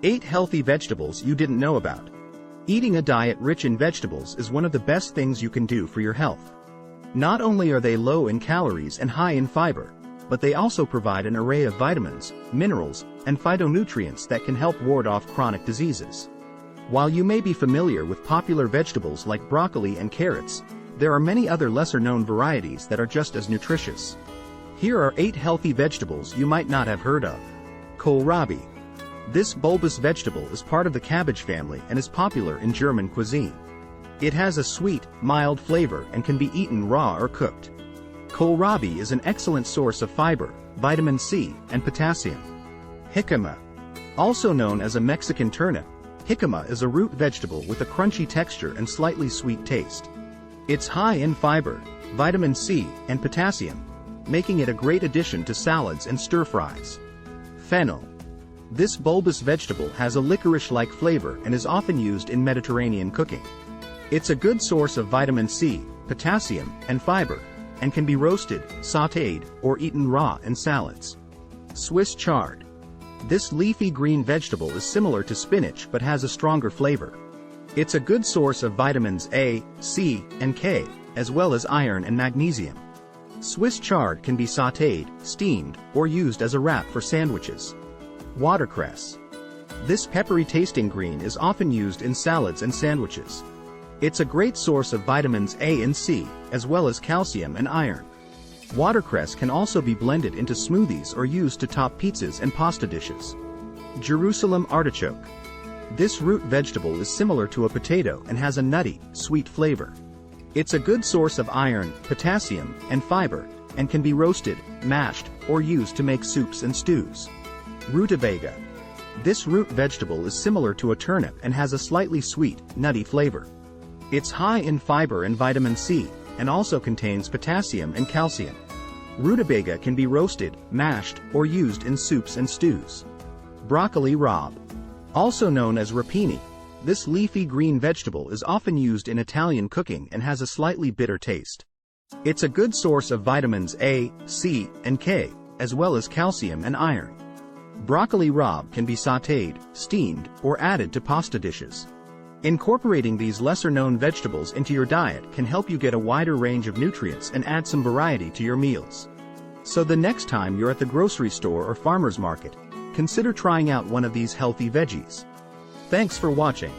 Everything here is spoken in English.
8 healthy vegetables you didn't know about. Eating a diet rich in vegetables is one of the best things you can do for your health. Not only are they low in calories and high in fiber, but they also provide an array of vitamins, minerals, and phytonutrients that can help ward off chronic diseases. While you may be familiar with popular vegetables like broccoli and carrots, there are many other lesser-known varieties that are just as nutritious. Here are 8 healthy vegetables you might not have heard of. Kohlrabi. This bulbous vegetable is part of the cabbage family and is popular in German cuisine. It has a sweet, mild flavor and can be eaten raw or cooked. Kohlrabi is an excellent source of fiber, vitamin C, and potassium. Jicama. Also known as a Mexican turnip, jicama is a root vegetable with a crunchy texture and slightly sweet taste. It's high in fiber, vitamin C, and potassium, making it a great addition to salads and stir-fries. Fennel. This bulbous vegetable has a licorice-like flavor and is often used in Mediterranean cooking. It's a good source of vitamin C, potassium, and fiber, and can be roasted, sautéed, or eaten raw in salads. Swiss chard. This leafy green vegetable is similar to spinach but has a stronger flavor. It's a good source of vitamins A, C, and K, as well as iron and magnesium. Swiss chard can be sautéed, steamed, or used as a wrap for sandwiches. Watercress. This peppery-tasting green is often used in salads and sandwiches. It's a great source of vitamins A and C, as well as calcium and iron. Watercress can also be blended into smoothies or used to top pizzas and pasta dishes. Jerusalem artichoke. This root vegetable is similar to a potato and has a nutty, sweet flavor. It's a good source of iron, potassium, and fiber, and can be roasted, mashed, or used to make soups and stews. Rutabaga. This root vegetable is similar to a turnip and has a slightly sweet, nutty flavor. It's high in fiber and vitamin C, and also contains potassium and calcium. Rutabaga can be roasted, mashed, or used in soups and stews. Broccoli rabe. Also known as rapini, this leafy green vegetable is often used in Italian cooking and has a slightly bitter taste. It's a good source of vitamins A, C, and K, as well as calcium and iron. Broccoli rabe can be sautéed, steamed, or added to pasta dishes. Incorporating these lesser-known vegetables into your diet can help you get a wider range of nutrients and add some variety to your meals. So the next time you're at the grocery store or farmer's market, consider trying out one of these healthy veggies. Thanks for watching.